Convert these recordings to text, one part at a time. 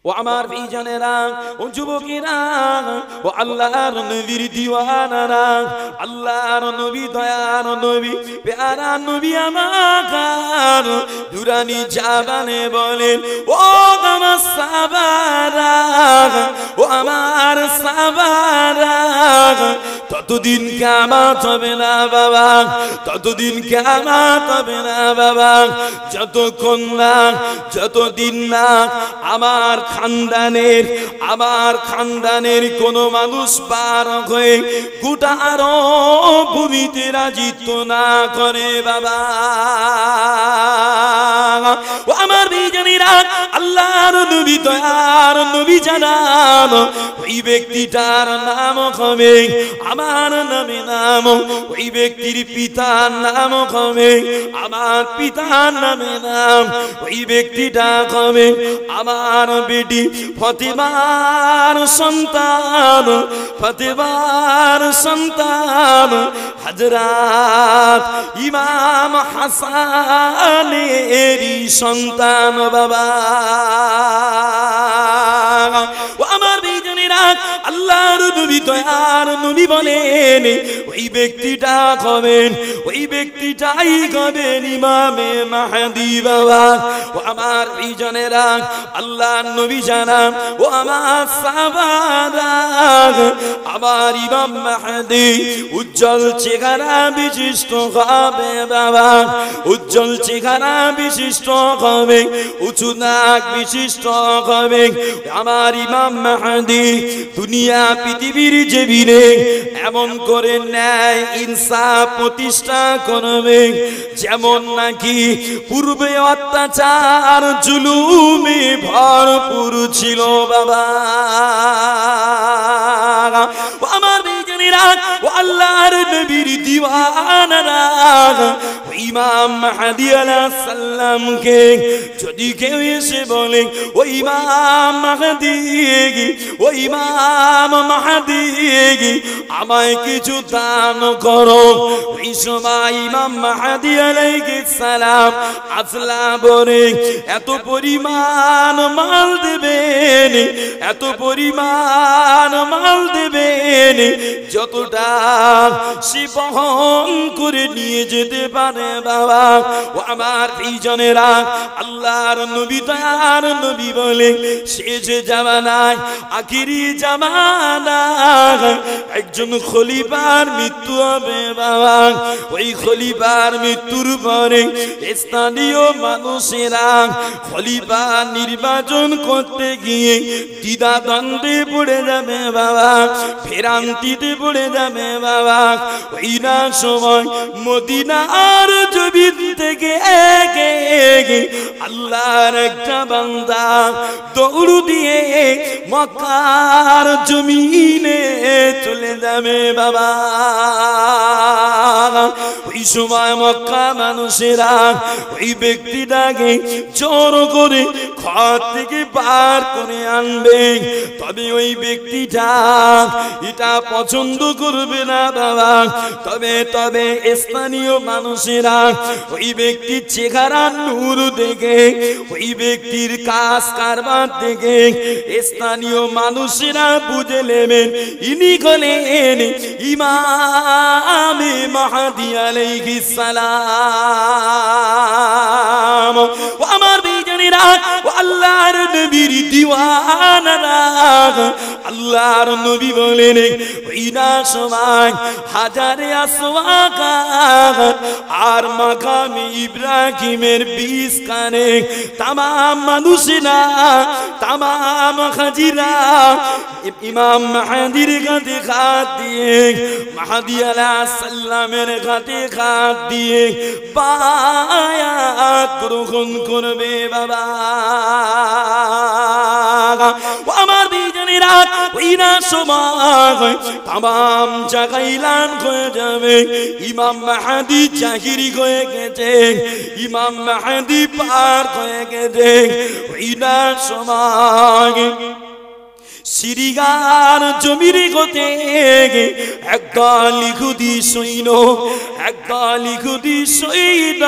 ও আমার ভাইজানেরা, ও যুবকেরা, ও আল্লাহর নবীর দিওয়ানারা, আল্লাহর নবী, দয়ার নবী, প্যারা নবী আমার দুরানি জাবানে বলেন, ও আমার সাহাবারা, ও আমার সাহাবারা, ততদিন কিয়ামত হবে না বাবা, ততদিন কিয়ামত হবে না বাবা, যতক্ষণ না, যতদিন না আমার খানদানের কোন মানুষ পার হয়ে গোটা আরব ভূমিতে রাজিত্ব না করে বাবা। ও আমার ভাইজানেরা, আল্লাহর নবী, দয়ার নবী জানান, ওই ব্যক্তিটার নাম হবে আমার নামে নাম, ওই ব্যক্তির পিতার নাম হবে আমার পিতার নামে নাম, ওই ব্যক্তিটা হবে আমার বেটি ফাতেমার সন্তান, ফাতেমার সন্তান হযরত ইমাম হাসানেরই সন্তান বাবা। ও আমার ভাইজানেরা, আল্লাহর নবী, দয়ার নবী বলেন, ওই ব্যক্তিটা হবেন, ওই ব্যক্তিটাই হবেন ইমামে মাহদী বাবা। ও আমার ভাইজানেরা, আল্লাহর নবী জানান, ও আমার সাহাবারা, আমার ইমাম মাহদী উজ্জ্বল চেহারা বিশিষ্ট হবে বাবা, উজ্জ্বল চেহারা বিশিষ্ট হবে, উঁচু নাক বিশিষ্ট হবে আমার ইমাম মাহদী। দুনিয়া পৃথিবীর জমিনে এমন করে ন্যায় ইনসাফ প্রতিষ্ঠা করবে যেমন নাকি পূর্বে অত্যাচার জুলুমে ভরপুর ছিল বাবা। ও আমার ভাইজানেরা, ও আল্লাহর নবীর দিওয়ানারা, ইমাম মাহদী আলাইহিস সালামকে যদি কেউ এসে বলে, ও ইমাম মাহদী, ও ইমাম মাহদী, আমায় কিছু দান করো, ওই সময় ইমাম মাহদী আলাইহিস সালাম আসলা বলে এত পরিমাণ মাল দেবেন, এত পরিমাণ মাল দেবেন যতটা সে বহন করে নিয়ে যেতে পারে বাবা। ও আমার ভাইজানেরা, আল্লাহর নবী, দয়ার নবী বলে শেষ জামানায়, আখিরি জামানায় একজন খলিফার মৃত্যু হবে বাবা। ওই খলিফার মৃত্যুর পরে স্থানীয় মানুষেরা খলিফা নির্বাচন করতে গিয়ে দ্বিধাদ্বন্দ্বে পড়ে যাবে বাবা, ভ্রান্তিতে পড়ে যাবে বাবা। ওই না সময় মদিনার জমিন থেকে আল্লাহর একটা বান্দা দৌড় দিয়ে মক্কার জমিনে চলে যাবে বাবা। ওই সময় মক্কা মানুষেরা ওই ব্যক্তিটাকে জোর করে ঘর থেকে বার করে আনবে, তবে ওই ব্যক্তিটা এটা পছন্দ করবে না বাবা। তবে স্থানীয় মানুষেরা ওই ব্যক্তির চেহারা নূর দেখে, ওই ব্যক্তির কাজ কারবার দেখে স্থানীয় মানুষেরা বুঝে নেবেন ইনি হলেন ইমামে মাহদী আলাইহিস সালাম। ও আমার ভাইজানেরা, ও আল্লাহর নবীর দিওয়ানারা, আল্লাহর নবী বলেন, ওই না সময় হাজারে আসওয়াদ আর মাকামে ইব্রাহিমের 20 কানে তামাম মানুষেরা, তামাম হাজিরা ইমাম মাহদীর কাঁধে হাত দিয়ে, মাহদী আলাইহিস সালামের কাঁধে হাত দিয়ে বায়াত গ্রহণ করবে বাবা। ও আমার ভাইজানেরা, ওই না সময় তামাম জায়গায় এলান হয়ে যাবে ইমাম মাহদী জাহিরি হয়ে গেছে, ইমাম মাহদী পার হয়ে গেছে। ওই না সময় সিরিয়ার জমির গতে একদল ইহুদি সৈন্য, একদল ইহুদি সৈন্য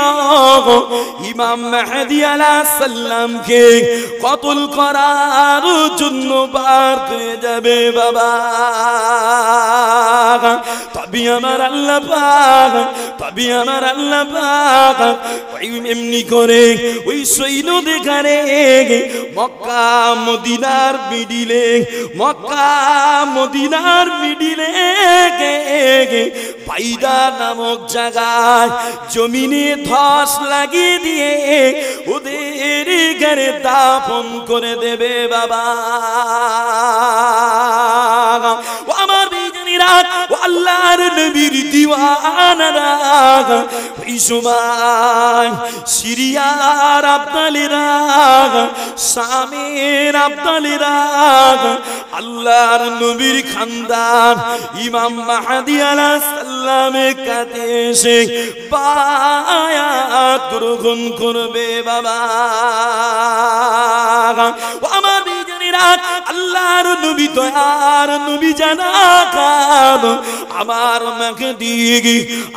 ইমাম মেহেদী আলাইহিস সালামকে কতল করার জন্য বার করে যাবে বাবা। তবে আমার আল্লাহ পাক, তবে আমার আল্লাহ পাক এমনি করে ওই সৈন্য দেখারে মক্কা মদিনার মিডিলে, মক্কা মদিনার মিডিলে বাইদা নামক জায়গায় জমিনে ধস লাগিয়ে দিয়ে ওদের ঘরে দাফন করে দেবে বাবা। ও আমার বিজনীরা, ও আল্লাহর নবীর দিওয়ানারা, ওই সময় সিরিয়ার আব্দালেরা, শামের আব্দালেরা আল্লাহর নবীর খানদান ইমাম মাহদী আলাইহিস সালামের কাছে এসে বায়াত গ্রহণ করবে বাবা। ও আমার বিজনীরা, আল্লাহর নবী দয়ার নবী জানাকান আমার মাহদী,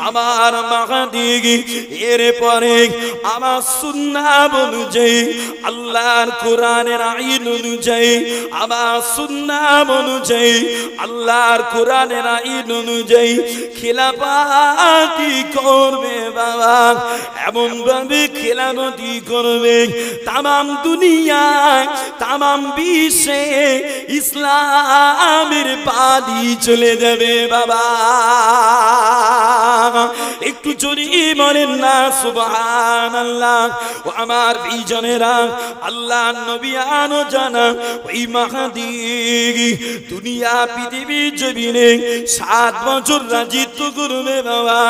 আমার মাহদী এরপরে আমার সুন্নাহ অনুযায়ী, আল্লাহর কোরআনের আইন অনুযায়ী, আমার সুন্নাহ অনুযায়ী, আল্লাহর কোরআনের আইন অনুযায়ী খিলাফতি করবে বাবা। এমন ভাবে খিলাফতি করবে তামাম দুনিয়ায়, তামাম বিশ্বে ইসলামের বাদি চলে যাবে বাবা। একটু জোরে বলেন না সুবহানাল্লাহ। ও আমার বিজনেরা, আল্লাহ নবী আনো জানা ওই মাহদী দুনিয়া পৃথিবী জমিনে 7 বছর রাজত্ব করবে বাবা,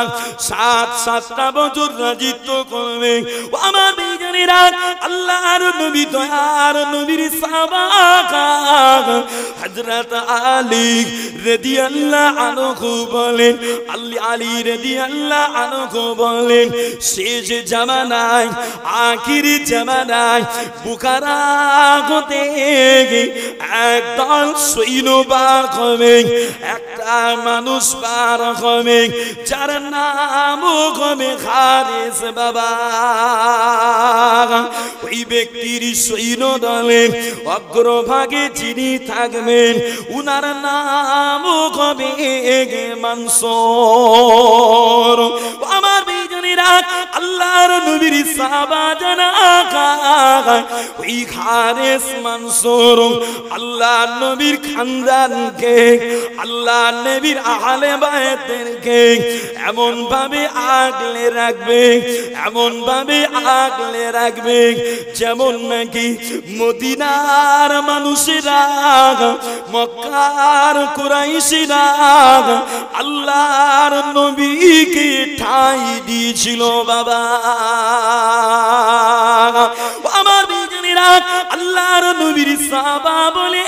7টা বছর রাজত্ব করবে। ও আমার বিজনেরা, আল্লাহর নবী দয়ার নবীর সাহাবা হযরত আলী রাদিয়াল্লাহু আনহু বলেন, আলী রাদিয়াল্লাহু আনহু বলেন, শেষ জামানায়, আখির জামানায় বুখারা হতে একদল সৈন্য বার হবে, একটা মানুষ বার হবে যার নাম হবে হারিস বাবা। ওই ব্যক্তির সৈন্য দলের অগ্রভাগে যিনি থাকবেন উনার নাম হবে মানসুর। আমার বিজনীরা, আল্লাহর নবীর সাহাবা জানাকা ওই হারিস মানসুর আল্লাহর নবীর খানদানকে, আল্লাহর নবীর আহলে বায়তকে এমন ভাবে আগলে রাখবে, এমন ভাবে আগলে রাখবে যেমন নাকি মদিনার মানুষেরা, মক্কার কুরাইশরা আল্লাহর নবীকে ঠাঁই দিয়েছিল বাবা। আমার বিজনীরা, আল্লাহর নবীর সাহাবা বলে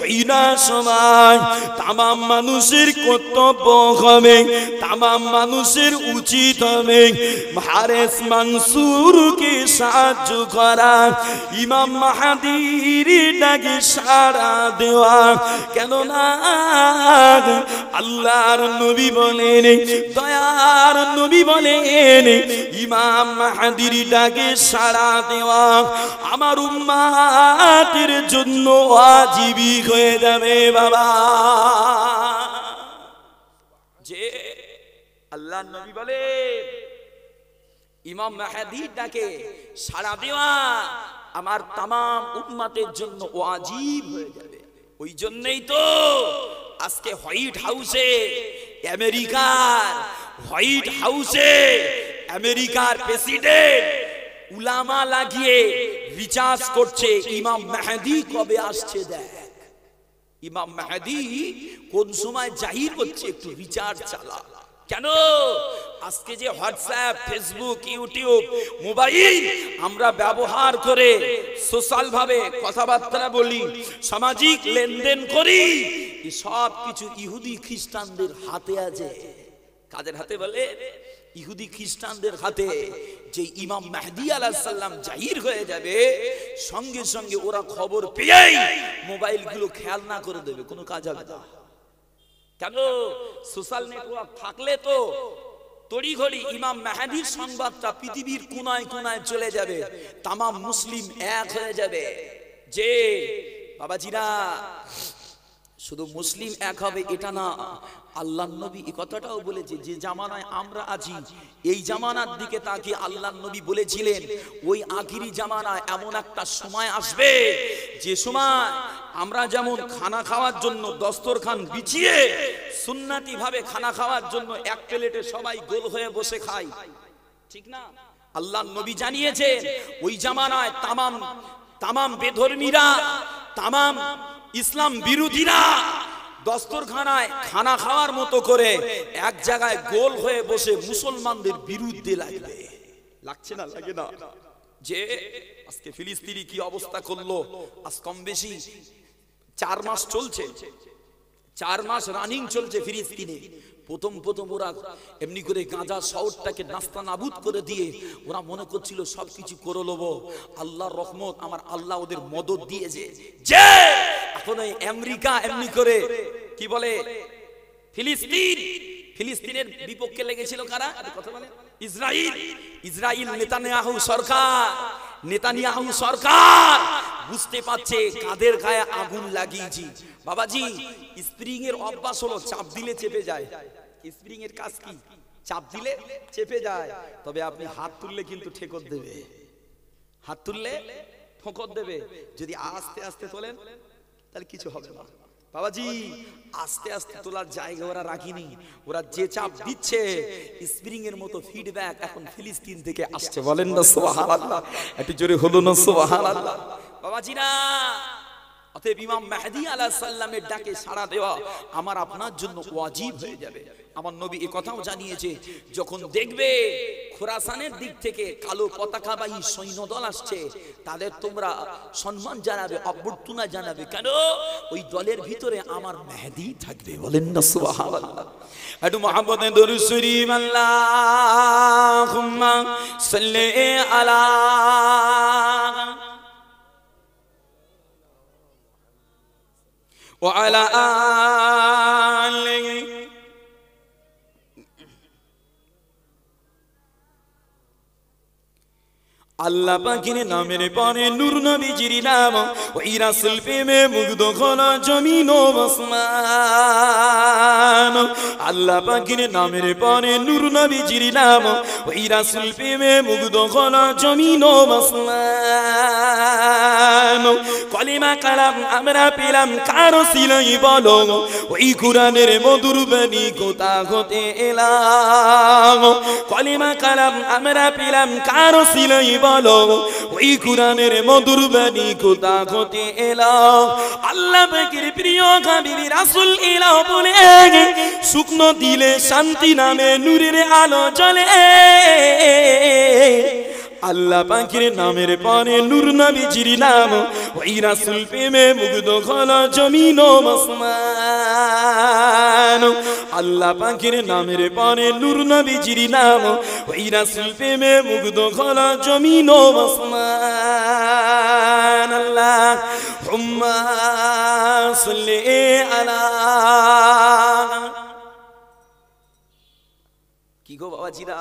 ওই না সময় তামাম মানুষের কর্তব্য হবে, তামাম মানুষের উচিত হবে হারিস মানসুরকে সাহায্য করা, ইমাম মাহদীর ডাকে সাড়া দেওয়া। কেননা আল্লাহর নবী বলেন, দয়ার নবী বলেন, ইমাম মাহদীর ডাকে সাড়া দেওয়া আমার উম্মতের জন্য ওয়াজিবি হয়ে যাবে বাবা। যে আল্লাহর নবী বলেন ইমাম মাহদীর ডাকে সাড়া দেওয়া আমার তামাম উম্মতের জন্য ওয়াজিব হয়ে যাবে। ওই জন্যই তো আজকে হোয়াইট হাউসে, আমেরিকার হোয়াইট হাউসে আমেরিকার প্রেসিডেন্ট উলামা লাগিয়ে রিচার্জ করছে ইমাম মেহেদী কবে আসছে দেখ। ইমাম মেহেদী কোন সময় জাহির হচ্ছে একটু রিচার্জ চালা। কেন? আজকে যে হোয়াটসঅ্যাপ, ফেসবুক, ইউটিউব, মোবাইল আমরা ব্যবহার করে সোশ্যাল ভাবে কথাবার্তা বলি, সামাজিক লেনদেন করি, এই সব কিছু ইহুদি খ্রিস্টানদের হাতে আছে। কাদের হাতে বলে? ইহুদি খ্রিস্টানদের হাতে যে ইমাম মেহেদী আলাইহিস সালাম জাহির হয়ে যাবে, সঙ্গে সঙ্গে ওরা খবর পেয়েই মোবাইলগুলো খেয়াল না করে দেবে, কোনো কাজ হবে না। কেন? সোশ্যাল নেটওয়ার্ক থাকলে তো তড়িঘড়ি ইমাম মেহেদীর সংবাদটা পৃথিবীর কোনায় কোনায় চলে যাবে, তাম মুসলিম এক হয়ে যাবে। যে বাবাজিরা, শুধু মুসলিম এক হবে এটা না, আল্লাহর নবী এই কথাটাও বলেছে, যে জামানায় আমরা আছি এই জামানার দিকে তাকিয়ে আল্লাহর নবী বলেছিলেন, ওই আখিরি জামানায় এমন একটা সময় আসবে যে সময় আমরা যেমন খানা খাওয়ার জন্য দস্তরখান বিছিয়ে সুন্নতি ভাবে খানা খাওয়ার জন্য এক প্লেটে সবাই গোল হয়ে বসে খাই, ঠিক না? আল্লাহর নবী জানিয়েছেন ওই জামানায় তামাম বেধর্মীরা, তামাম ইসলাম বিরোধীরা দস্তরখানায় খানা খাওয়ার মতো করে এক জায়গায় গোল হয়ে বসে মুসলমানদের বিরুদ্ধে লাগবে। লাগছে না? লাগে না? যে আজকে ফিলিস্তিনি কি অবস্থা করলো, আজ কম বেশি 4 মাস চলছে, 4 মাস রানিং চলছে ফিলিস্তিনে। প্রথম ওরা এমনি করে গাজা শহরটাকে নাস্তা নাবুদ করে দিয়ে ওরা মনে করছিল সবকিছু করে নেবো, আল্লাহর রহমত, আমার আল্লাহ ওদের মদদ দিয়েছে। যে এখন আমেরিকা এমনি করে কি বলে, ফিলিস্তিনের বিপক্ষে লেগেছিল কারা? কথা বলে ইসরাইল। নেতানিয়াহু সরকার বুঝতে পারছে কাদের গায়ে আগুন লাগিয়েছি। বাবাজি, স্প্রিং এর অভ্যাস হলো চাপ দিলে চেপে যায়। স্প্রিং এর কাজ কি? চাপ দিলে চেপে যায়। তবে আপনি হাত তুললে কিন্তু ঠেকর দেবে, হাত তুললে ঠোকর দেবে। যদি আস্তে আস্তে তোলেন তাহলে কিছু হবে না। বাবাজি, আস্তে আস্তে তোলার জায়গা ওরা রাখিনি, ওরা যে চাপ দিচ্ছে স্প্রিং এর মতো ফিডব্যাক এখন ফিলিস্তিন থেকে আসছে। বলেন না সুবহানাল্লাহ? একটু জোরে হলো না সুবহানাল্লাহ? বাবাজিরা, অতএব ইমাম মেহেদী আলাইহিস সালামের ডাকে সাড়া দেওয়া আমার আপনার জন্য ওয়াজিব হয়ে যাবে। আমার নবী এই কথাও জানিয়েছে, যখন দেখবে খোরাসানের দিক থেকে কালো পতাকাবাহী সৈন্যদল আসছে, তাদের তোমরা সম্মান জানাবে, অভ্যর্থনা জানাবে। কেন? ওই দলের ভিতরে আমার মেহেদী থাকবে। বলেন না সুবহানাল্লাহ? একটু মুহাম্মদে দরুদ শরীফ, আল্লাহুম্মা সাল্লি আলা ওয়া আলা আলিহি। আল্লাহ পাকের নামের পরে নূর নবীজির নাম, ওই রাসূল প্রেমে মুগ্ধ হলো জমিন ও আসমান। আল্লাহ পাকের নামের পরে নূর নবীজির নাম, ওই রাসূল প্রেমে মুগ্ধ হলো জমিন ও আসমান। কলিমা কালাম আমরা পেলাম কার সিলাই বলো, ওই কুরআনের মধুর বাণী কোথা হতে এলাম। কলিমা কালাম আমরা পেলাম কার সিলাই বলো, ওই কুরআনের মধুর বাণী কোথা হতে এলো। আল্লাহ পাকের প্রিয় হাবিব রাসূল এলো বলে শুকনো দিলে শান্তি নামে নূরের আলো জ্বলে। আল্লাহ পাকের নামের পরে নূর নবীজির নাম, ওই রাসূল প্রেমে মুগ্ধ হলো জমিন ও আসমান। আল্লাহ পাকের নামের পরে নূর নবীজির নাম, ওই রাসূল প্রেমে মুগ্ধ হলো জমিন ও আসমান। আল্লাহুম্মা সাল্লি আলা। কি গো বাবাজিরা,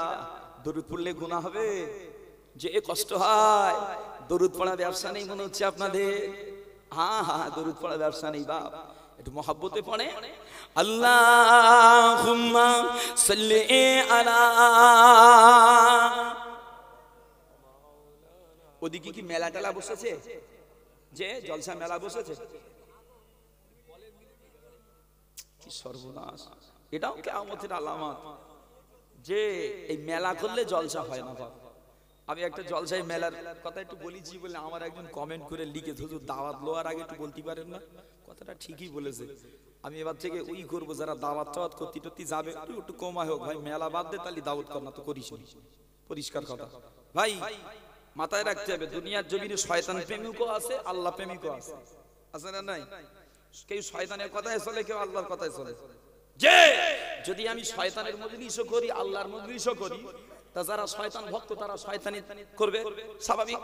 দরুদ পড়লে গুনাহ হবে? যে কষ্ট হয়, দরুদ পড়া ব্যবসা নেই মনে হচ্ছে আপনাদের? হ্যাঁ হ্যাঁ, দরুদ পড়া ব্যবসা নেই বাপ, একটু মহব্বতে পড়ে। আল্লাহুম্মা সাল্লি আলা। ওদিকে কি মেলা টেলা বসেছে? যে জলসা মেলা বসেছে? কি সর্বনাশ! এটাও কিয়ামতের আলামত যে এই মেলা করলে জলসা হয় না বাপ। আমি একটা জলসায় মেলার কথা একটু বলেছি বলে আমার একজন কমেন্ট করে লিখে, হুজুর দাওয়াত লোয়ার আগে একটু বলতে পারেন না? কথাটা ঠিকই বলেছে। আমি এবার থেকে ওই করবো, যারা দাওয়াত টাওয়াত করতে টরতে যাবে একটু কমায় হোক ভাই, মেলা বাদ দে, তাহলে দাওয়াত কর না তো করিস। পরিষ্কার কথা ভাই, মাথায় রাখতে হবে। দুনিয়ার জমিনে শয়তান প্রেমিকও আছে, আল্লাহ প্রেমিকও আছে, আছে না নাই? কেউ শয়তানের কথায় চলে, কেউ আল্লাহর কথায় চলে। যে যদি আমি শয়তানের মজলিসও করি আল্লাহর মজলিসও করি, তা যারা শয়তান ভক্ত তারা শয়তানি করবে স্বাভাবিক,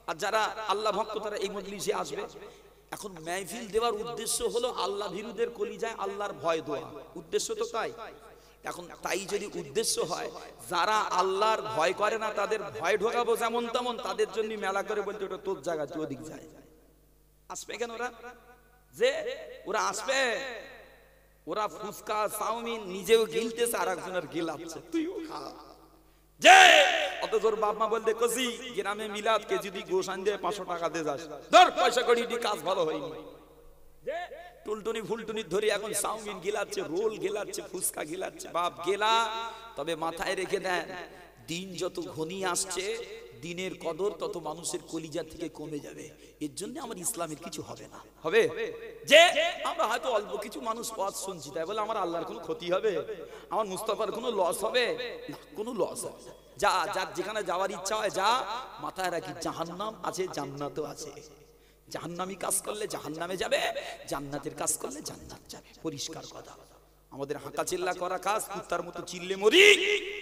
আর যারা আল্লাহ ভক্ত তারা এই মজলিসে আসবে। এখন মাহফিল দেওয়ার উদ্দেশ্য হলো আল্লাহ ভীরুদের কলিজায় আল্লাহর ভয় দেওয়া, উদ্দেশ্য তো তাই। এখন তাই যদি উদ্দেশ্য হয় যারা আল্লাহর ভয় করে না তাদের ভয় ঢোকাবো যেমন তেমন, তাদের জন্য মেলা করে বলতে ওটা তোর জায়গা, তুই ওদিক যায়। আসবে কেন ওরা? যে ওরা আসবে, ওরা ফুচকা চাউমিন নিজেও গিলতেছে আর একজনের গিলাচ্ছে, তুইও খা। যে অত জোর বাপ মা বলতে কছি গ্রামে মিলাদ কে যদি গোসান দিয়ে 500 টাকা দিয়ে যাস, ধর পয়সা করি দি, কাজ ভালো হয়নি। যে টুলটুনি ফুলটুনি ধরে এখন চাউমিন গিলাচ্ছে, রোল গিলাচ্ছে, ফুচকা গিলাচ্ছে। বাপ গেলা, তবে মাথায় রেখে দেন দিন যত ঘনিয়ে আসছে দিনের কদর তত মানুষের কলিজা থেকে কমে যাবে। এর জন্য আমার ইসলামের কিছু হবে না। হবে যে আমরা হয়তো অল্প কিছু মানুষ ওয়াজ শুনছি তাই বলে আমার আল্লাহর কোনো ক্ষতি হবে, আমার মুস্তাফার কোনো লস হবে না, কোনো লস হবে না। যা যার যেখানে যাওয়ার ইচ্ছা হয় যা, মাথায় রাখি জাহান্নাম আছে জান্নাতও আছে। জাহান্নামি কাজ করলে জাহান্নামে যাবে, জান্নাতের কাজ করলে জান্নাত যাবে, পরিষ্কার কথা। আমাদের হাঁকা চিল্লা করা কাজ, কুত্তার মতো চিল্লে মরি,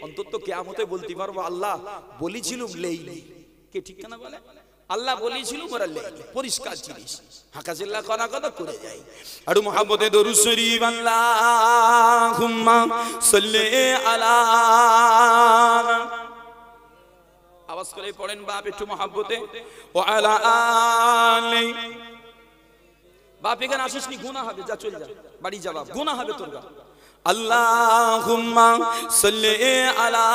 অন্তত কিয়ামতে বলতে পারবো আল্লাহ বলেছিলুম লেই নেই। কে ঠিক কেনা বলে? আল্লাহ বলেছিলুম ওরা লেই, পরিষ্কার জিনিস। হাঁকা চিল্লা করা কথা করে যাই। আর মুহাম্মদে দরুদ শরীফ আল্লাহুম্মা সাল্লি আলা, আওয়াজ করে পড়েন বাপ একটু মহব্বতে, ও আলা আলি। বাপ এখানে আসিস নি, গুনাহ হবে, যা চলে যা বাড়ি যা, বাপ গুনাহ হবে তোর। আল্লাহুম্মা সাল্লি আলা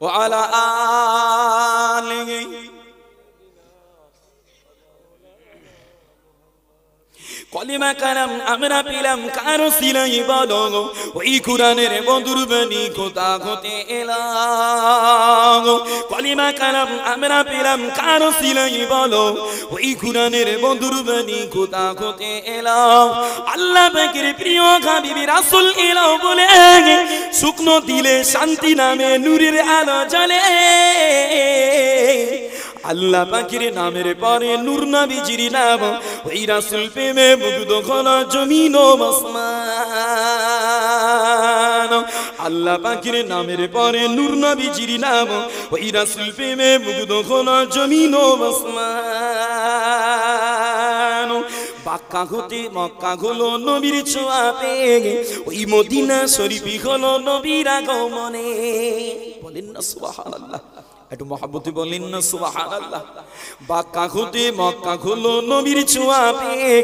ওয়া আলা আলি। কলিমা কালাম আমরা পেলাম কারো সিলাই বলো, ওই কুরআনের বন্ধুর বাণী কোথা হতে এলাম। কলিমা কালাম আমরা পেলাম কারো সিলাই বলো, ওই কুরআনের বন্ধুর বাণী কোথা হতে এলাম। আল্লাহ পাকের প্রিয় হাবিব রাসূল এলো বলে, শুকনো দিলে শান্তি নামে নূরের আলো জ্বলে। আল্লাহ পাকের নামের পরে নূর নবীজির নাম, ওই রাসূল প্রেমে মুগ্ধ হলো জমিন ও আসমান। আল্লাহ পাকের নামের পরে নূর নবীজির নাম, ওই রাসূল প্রেমে মুগ্ধ হলো জমিন ও আসমান। বাক্কা হতে মক্কা হলো নবীর ছোঁয়া পেয়ে, ওই মদিনা শরীফই হলো নবীর আগমনে। বলেন না সুবহানাল্লাহ, একটু মহব্বতে বলেন না সুবহানাল্লাহ। বাক্কা হতে মক্কা হলো নবীর ছোঁয়া পেয়ে,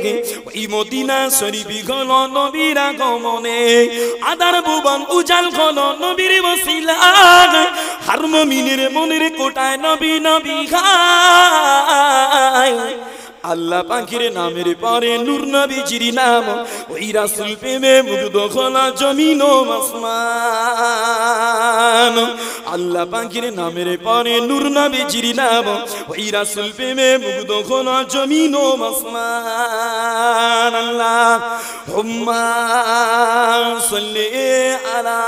ওই মদিনা শরীফই হলো নবীর আগমনে। আদার ভুবন উজাল হলো নবীর ওসিলা, হার মুমিনের মনের কোটায় নবী নবী গায়। আল্লাহ পাকের নামের পরে নূর নবীজির নাম, ওই রাসূল প্রেমে মুগ্ধ হলো জমিন ও আসমান। আল্লাহ পাকের নামের পরে নূর নবীজির নাম, ওই রাসূল প্রেমে মুগ্ধ হলো জমিন ও আসমান। আল্লাহুম্মা সাল্লি আলা,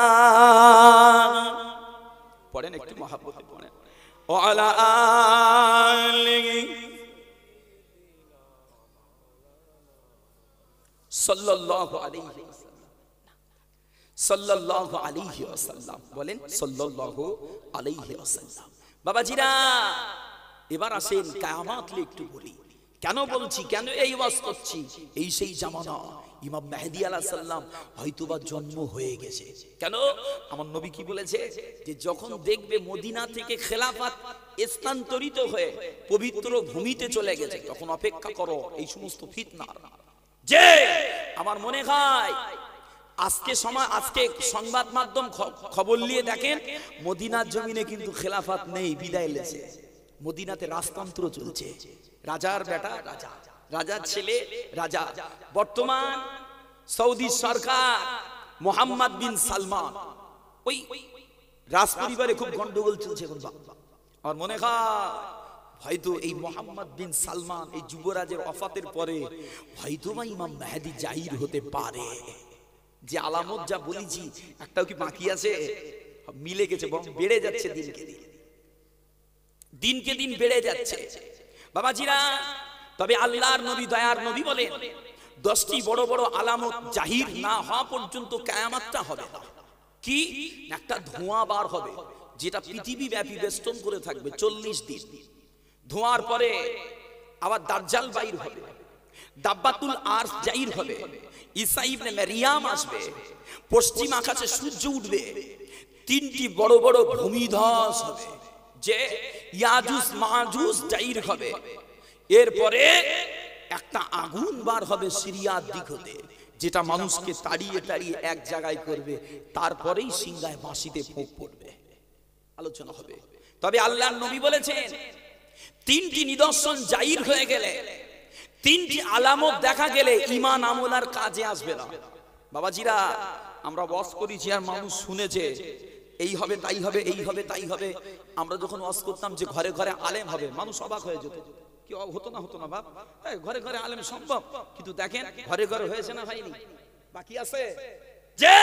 পড়েন একটু মহব্বতে পড়েন, ও আলা আলি সাল্লাল্লাহু আলাইহি ওয়াসাল্লাম। সাল্লাল্লাহু আলাইহি ওয়াসাল্লাম বলেন, সাল্লাল্লাহু আলাইহি ওয়াসাল্লাম। বাবাজিরা এবার আসেন কিয়ামত নিয়ে একটু বলি। কেন বলছি, কেন এই ওয়াজ করছি? এই সেই জামানা ইমাম মেহেদী আলাইহিস সালাম হয়তোবা জন্ম হয়ে গেছে। কেন? আমার নবী কি বলেছে যে যখন দেখবে মদিনা থেকে খেলাফত স্থানান্তরিত হয়ে পবিত্র ভূমিতে চলে গেছে, তখন অপেক্ষা করো এই সমস্ত ফিতনা। যে আমার মনে হয় আজকে সময়, আজকে সংবাদ মাধ্যম খবর নিয়ে দেখেন মদিনার জমিনে কিন্তু খেলাফত নেই, বিদায় লেছে। মদিনাতে রাজতন্ত্র চলছে, রাজার বেটা রাজা, রাজার ছেলে রাজা। বর্তমান সৌদি সরকার মোহাম্মদ বিন সালমান, ওই রাজ পরিবারে খুব গন্ডগোল চলছে এখন। আমার মনে হয় হয়তো এই মোহাম্মদ বিন সালমান এই যুবরাজের ওফাতের পরে হয়তো বা ইমাম মেহেদী জাহির হতে পারে। যে আলামত যা বলেছি একটাও কি বাকি আছে? মিলে গেছে, বরং বেড়ে যাচ্ছে দিনকে দিন, দিনকে দিন বেড়ে যাচ্ছে। বাবাজিরা তবে আল্লাহর নবী দয়ার নবী বলেন 10টি বড় বড় আলামত জাহির না হওয়া পর্যন্ত কিয়ামতটা হবে না। কি? একটা ধোঁয়া বার হবে যেটা পৃথিবী ব্যাপী বেষ্টন করে থাকবে 40 দিন। ধোঁয়ার পরে আবার দাজ্জাল বাইর হবে, দাব্বাতুল আরশ জাহির হবে, ঈসা ইবনে মারইয়াম আসবে, পশ্চিম আকাশে সূর্য উঠবে, 3টি বড় বড় ভূমিধস হবে, যে ইয়াজুজ মাজুজ জাহির হবে। এরপরে একটা আগুন বার হবে সিরিয়ার দিক হতে, যেটা মানুষকে তাড়িয়ে তাড়িয়ে এক জায়গায় করবে, তারপরেই সিংহায় বাঁশিতে ফোঁক পড়বে। আলোচনা হবে। তবে আল্লাহর নবী বলেছেন 3টি নিদর্শন জাহির হয়ে গেলে, 3টি আলামত দেখা গেলে ঈমান আমল আর কাজে আসবে না। বাবাজিরা, আমরা ওয়াজ করেছি আর মানুষ শুনেছে এই হবে তাই হবে, এই হবে তাই হবে। আমরা যখন ওয়াজ করতাম যে ঘরে ঘরে আলেম হবে, মানুষ অবাক হয়ে যেত। কি হতো না হতো না বাপ? ঘরে ঘরে আলেম সম্ভব, কিন্তু দেখেন ঘরে ঘরে হয়েছে না হয়নি, বাকি আছে যে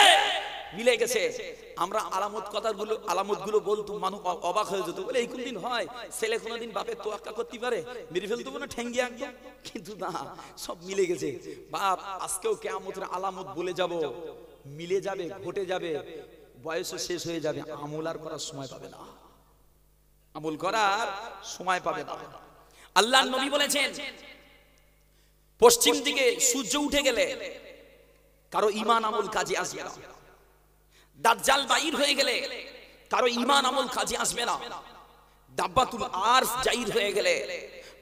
মিলে গেছে। আমরা আলামতগুলো বলতো, মানুষ অবাক হয়ে যেত, বলে এই কোন দিন হয়? ছেলে কোনোদিন বাপের তোয়াক্কা করতে পারে? মেরে ফেলতে না ঠেঙ্গি একদম, কিন্তু না, সব মিলে গেছে। বাপ, আজকেও কিয়ামতের আলামত বলে যাব, মিলে যাবে, ঘটে যাবে, বয়স শেষ হয়ে যাবে, আমল আর করার সময় পাবে না, আমল করার সময় পাবে না। আল্লাহর নবী বলেছেন পশ্চিম দিকে সূর্য উঠে গেলে কারো ঈমান আমল কাজে আসবে না। দাজ্জাল বাইর হয়ে গেলে কারো ঈমান আমল কাজে আসবে না। দাব্বাতুল আরশ জাহির হয়ে গেলে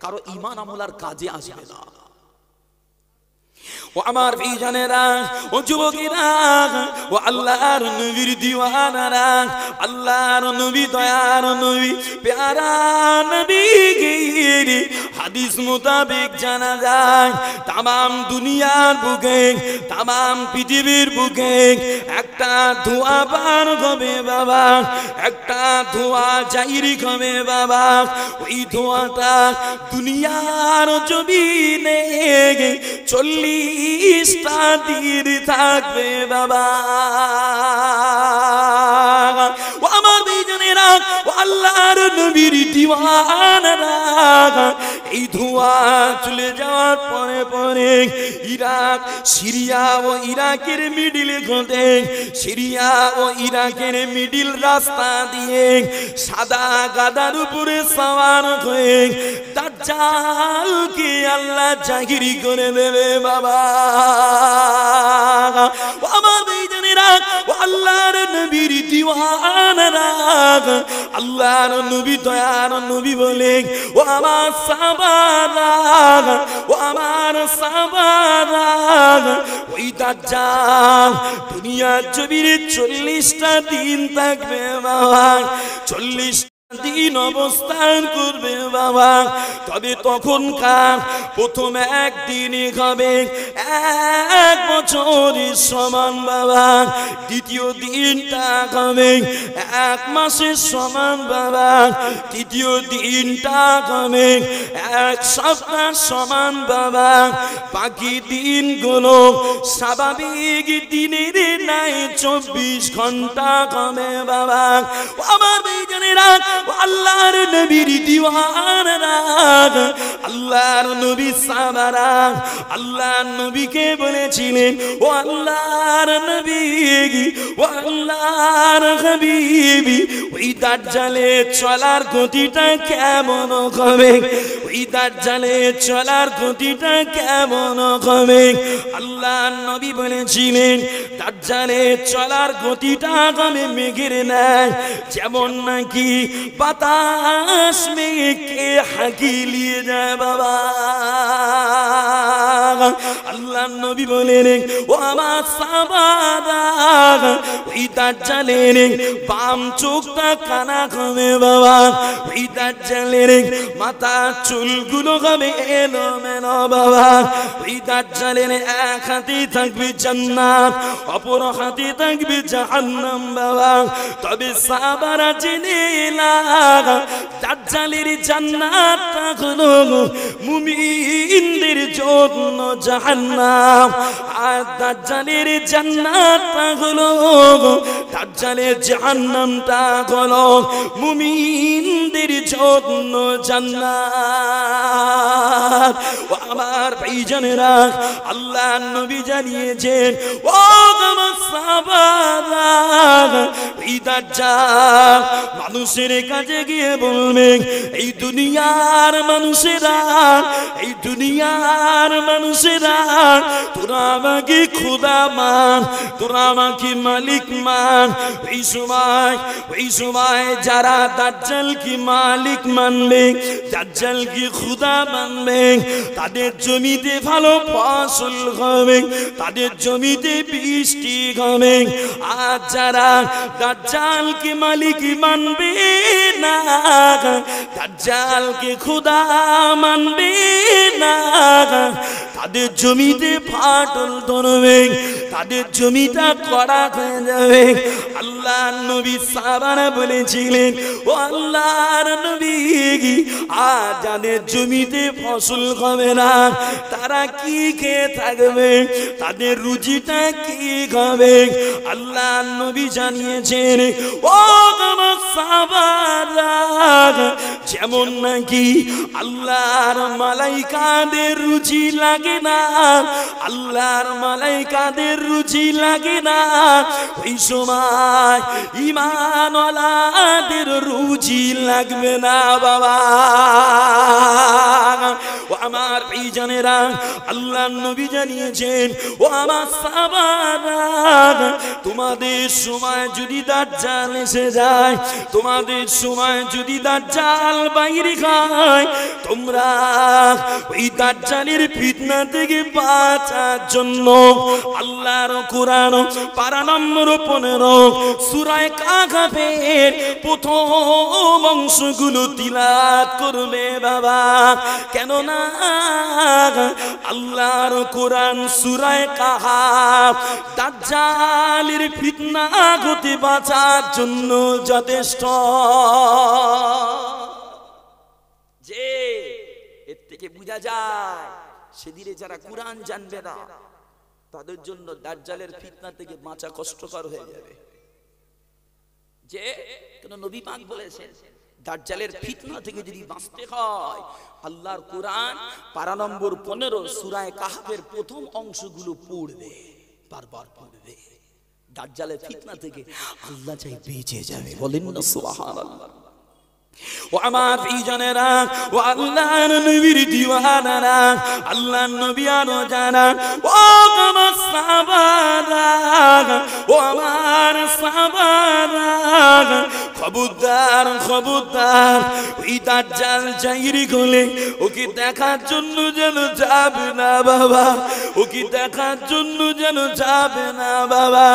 কারো ঈমান আমল আর কাজে আসবে না। ও আমার ভাইজানেরা, ও যুবকেরা, ও আল্লাহর নবীর দিওয়ানারা, আল্লাহর নবী দয়ার নবী প্যারা নবী গির হাদিস মোতাবেক জানা যায় তামাম দুনিয়ার বুকে, তামাম পৃথিবীর বুকে একটা ধোঁয়া বার হবে বাবা, একটা ধোঁয়া জাহিরি হবে বাবা। ওই ধোঁয়াটা দুনিয়ার জমিনে 40টা দিন থাকবে বাবা। ও আমার ভাইজানেরা, ও আল্লাহর নবীর দিওয়ানারা, এই ধোঁয়া চলে যাওয়ার পরে পরে ইরাক, সিরিয়া ও ইরাকের মিডিল ঘটে, সিরিয়া ও ইরাকের মিডিল রাস্তা দিয়ে সাদা গাদার উপরে সওয়ার হয়ে দাজ্জালকে আল্লাহ জাহিরি করে দেবে বাবা। ও আমার ভাইজানেরা, ও আল্লাহর নবীর দিওয়ানারা, আল্লাহর নবী দয়ার নবী বলে, ও আমার সাহাবারা, ও আমার সাহাবারা, ওই দাজ্জাল দুনিয়ার জমিনে 40টা দিন থাকবে বাবা, 40 দিন অবস্থান করবে বাবা। তবে তখনকার প্রথম একদিনই হবে 1 বছরের সমান বাবা, দ্বিতীয় দিনটা হবে 1 মাসের সমান বাবা, তৃতীয় দিনটা হবে 1 সপ্তাহ সমান বাবা, বাকি দিনগুলো স্বাভাবিক দিনের নাই 24 ঘন্টা হবে বাবা। আমার ভাইজানেরা, আল্লাহর নবীর দিওয়ানারা, আল্লাহর নবী সাহাবারা আল্লাহর নবীকে বলেছিলেন, ও আল্লাহর নবী, ও আল্লাহর হাবিবি, ওই দাজ্জালে চলার গতিটা কেমন হবে, ওই দাজ্জালে চলার গতিটা কেমন হবে? আল্লাহর নবী বলেছিলেন দাজ্জালে চলার গতিটা হবে মেঘের ন্যায়, যেমন নাকি বাতাস মেঘকে হাঁকিয়ে যায় বাবা। আল্লাহর নবী বলেন, ও আমার সাহাবারা, ওই দাজ্জালের বাম চোখটা কানা হবে বাবা, ওই দাজ্জালের মাথা চুলগুলো হবে এলোমেলো বাবা, ওই দাজ্জালের এক হাতে থাকবে জান্নাত, অপর হাতে থাকবে জাহান্নাম বাবা। তবে সাহাবারা জেনে দাজ্জালের জান্নাতটা হলো মুমিনদের জন্য জাহান্নাম, আর দাজ্জালের জান্নাতটা হলো, দাজ্জালের জাহান্নামটা হলো মুমিনদের জন্য জান্নাত। ও আমার ভাইজানেরা, আল্লাহ নবী জানিয়েছেন, ও আমার সাহাবারা, এই দাজ্জাল মানুষের কাছে গিয়ে বলবে, এই দুনিয়ার মানুষেরা, এই দুনিয়ার মানুষেরা, তোরা আমাকে খোদা মান, তোরা আমাকে মালিক মান। ওই সময় যারা দাজ্জাল কি মালিক মানবে, দাজ্জাল কি খোদা মানবে, তাদের জমিতে ভালো ফসল হবে, তাদের জমিতে বৃষ্টি হবে। আর যারা দাজ্জালকে মালিক মানবে না, দাজ্জালকে খোদা মানবে না, তাদের জমিতে ফাটল ধরবে, তাদের জমিটা কড়া হয়ে যাবে। আল্লাহ নবী সাহাবারা বলেছিলেন, ও আল্লাহর নবী, আর যাদের জমিতে ফসল হবে না, তারা কি খেয়ে থাকবে, তাদের রুজিটা কি হবে? আল্লাহ নবী জানিয়েছেন, ও আমার সাহাবারা, যেমন নাকি আল্লাহর মালাইকাদের রুচি লাগে না, আল্লাহর মালাইকাদের রুচি লাগে না, ওই সময় ঈমানওয়ালাদের রুচি লাগবে না বাবা। ও আমার ভাইজানেরা, আল্লাহ নবী জানিয়েছেন, ও আমার সাহাবারা, তোমাদের সময় যদি দাজ্জাল এসে যায়, তোমাদের সময় যদি দাজ্জাল বাইরে খায়, তোমরা ওই দাজ্জালের ফিতনা থেকে বাঁচার জন্য আল্লাহর কোরআন পারা নম্বর 15 সূরা কাহফের প্রথম অংশগুলো তিলাওয়াত করবে বাবা। কেননা আল্লাহর কোরআন সূরা কাহফ দাজ্জালের ফিতনা হতে বাঁচার জন্য যথেষ্ট। যে এর থেকে বোঝা যায় সেদিনে যারা কোরআন জানবে না, তাদের জন্য দাজ্জালের ফিতনা থেকে বাঁচা কষ্টকর হয়ে যাবে। যে কেন নবী পাক বলেছেন, দাজ্জালের ফিতনা থেকে যদি বাঁচতে হয়, আল্লাহর কোরআন পারা নম্বর 15 সূরা কাহফের প্রথম অংশগুলো পড়বে, বারবার পড়বে। দাজ্জালের ফিতনা থেকে আল্লাহ চাই বেঁচে যাবে, বলেন না সুবহানাল্লাহ। ও আমার ভাইজানেরা, ও আল্লাহর নবীর দিওয়ানারা, আল্লাহর নবী আরো জানা, ও আমার সাহাবারা, ও আমার সাহাবারা, খবরদার খবরদার, ওই দাজ্জাল জাহিরি গলে ওকে দেখার জন্য যেন যাবে না বাবা, ওকে দেখার জন্য যেন যাবে না বাবা।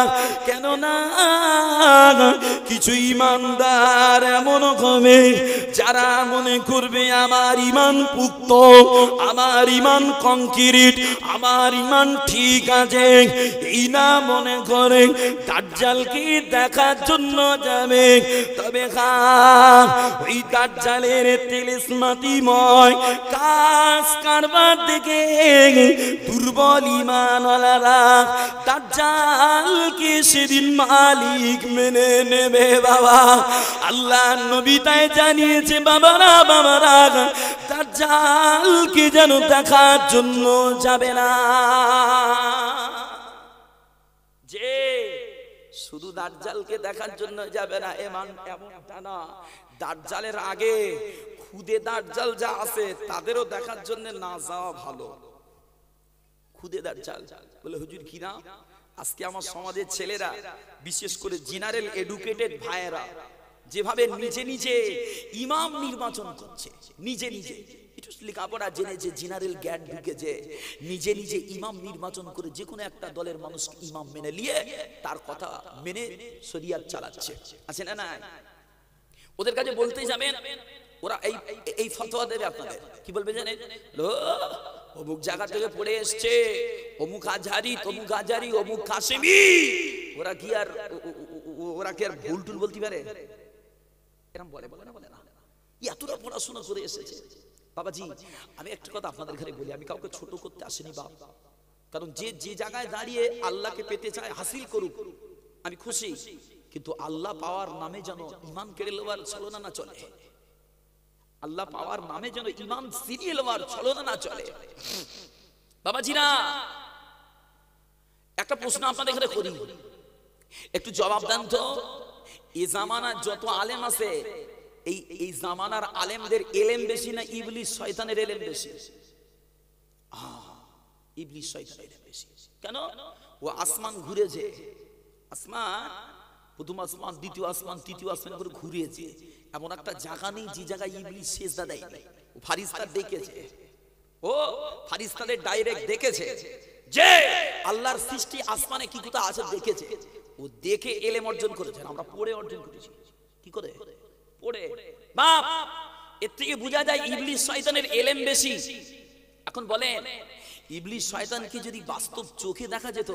কেননা কিছু ইমানদার এমন হবে যারা মনে করবে আমার ইমান পুক্ত, আমার ইমান কংক্রিট, আমার ইমান ঠিক আছে, এই না মনে করে দাজ্জালকে দেখার জন্য যাবে। তবে ওই দাজ্জালের তেলিসমাতিময় কাজ কারবার দেখে দুর্বল ঈমানওয়ালারা দাজ্জালকে সেদিন মালিক মেনে নেবে বাবা। আল্লাহ নবী তাই জানিয়েছে, বাবারা বাবারা, দাজ্জালকে যেন দেখার জন্য যাবে না। যে শুধু দাজ্জালকে দেখার জন্য যাবে না এমনটা না, দাজ্জালের আগে খুদে দাজ্জাল যা আছে তাদেরও দেখার জন্য না যাওয়া ভালো। খুদে দাজ্জাল বলে, হুজুর কি না, আজকে আমার সমাজের ছেলেরা, বিশেষ করে জেনারেল এডুকেটেড ভাইয়েরা, যেভাবে নিজে নিজে ইমাম নির্বাচন করছে, নিজে নিজে লেখাপড়া জেনেছে, জেনারেল জ্ঞান ঢুকেছে, নিজে নিজে ইমাম নির্বাচন করে যে কোনো একটা দলের মানুষকে ইমাম মেনে নিয়ে তার কথা মেনে শরিয়াত চালাচ্ছে, আছে না? না, ওদের কাছে বলতে যাবেন, ওরা এই ফতোয়া দেবে আপনাদের। কি বলবে জানেন? অমুক জায়গা থেকে পড়ে এসছে, অমুক আজহারি, তমুক আজহারি, অমুক কাসেমি। ওরা কি আর ভুল টুল বলতে পারে? এরকম বলে না, বলে না। এতটা পড়াশোনা করে এসেছে। বাবাজি, আমি একটা কথা আপনাদের ঘরে বলি, আমি কাউকে ছোট করতে আসিনি বাপ, কারণ যে জায়গায় দাঁড়িয়ে আল্লাহকে পেতে চায় হাসিল করুক, আমি খুশি, কিন্তু আল্লাহ পাওয়ার নামে যেন ঈমান কেড়ে নেওয়ার ছলনা না চলে। আল্লাহ পাওয়ার নামে যেন ইমান সিরিয়াল ওয়ার ছলনা না চলে। বাবাজিরা, একটা প্রশ্ন আপনাদের এখানে করি, একটু জবাব দেন তো। এই জামানার যত আলেম আছে, এই জামানার আলেমদের এলেম বেশি না ইবলিস শয়তানের এলেম বেশি? ইবলিস শয়তানের এলেম বেশি। কেন? ও আসমান ঘুরেছে, আসমান, প্রথম আসমান, দ্বিতীয় আসমান, তৃতীয় আসমান করে ঘুরিয়েছে। এমন একটা জায়গা নেই যে জায়গায় ইবলিস সিজদা দেয় নাই। ও ফারিস্তা দেখেছে, ও ফারিস্তাদের ডাইরেক্ট দেখেছে যে আল্লাহর সৃষ্টি আসমানে কি কোথা আছে দেখেছে। ও দেখে এলেম অর্জন করেছে, আমরা পড়ে অর্জন করেছি। কি করে? পড়ে। বাপ, এর থেকে বোঝা যায় ইবলিস শয়তানের এলেম বেশি। এখন বলেন, ইবলিস শয়তানকে যদি বাস্তব চোখে দেখা যেত,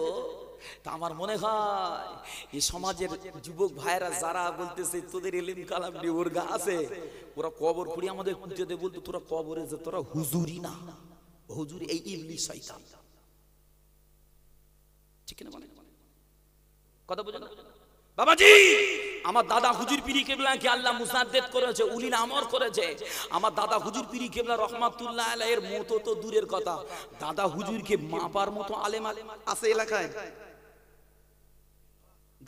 তা আমার মনে হয় এই সমাজের যুবক ভাইরা যারা বলতেছে তোদের এলেম কালাম নেই, ওর গা আছে, ওরা কবর খুঁড়ি আমাদের পুঁতে বলতো তোরা কবরে যে তোরা হুজুরি না, হুজুর এই ইবলিস শয়তান। ঠিক না? কথা বুঝেন বাবাজি? আমার দাদা হুজুর পীর কেবলাকে আল্লাহ মুসাদ্দেদ করেছে, উলিল আমর করেছে। আমার দাদা হুজুর পীর কেবলা রহমাতুল্লাহ আলাইহির মতো তো দূরের কথা, দাদা হুজুরকে মাপার মতো আলেম আছে এলাকায়?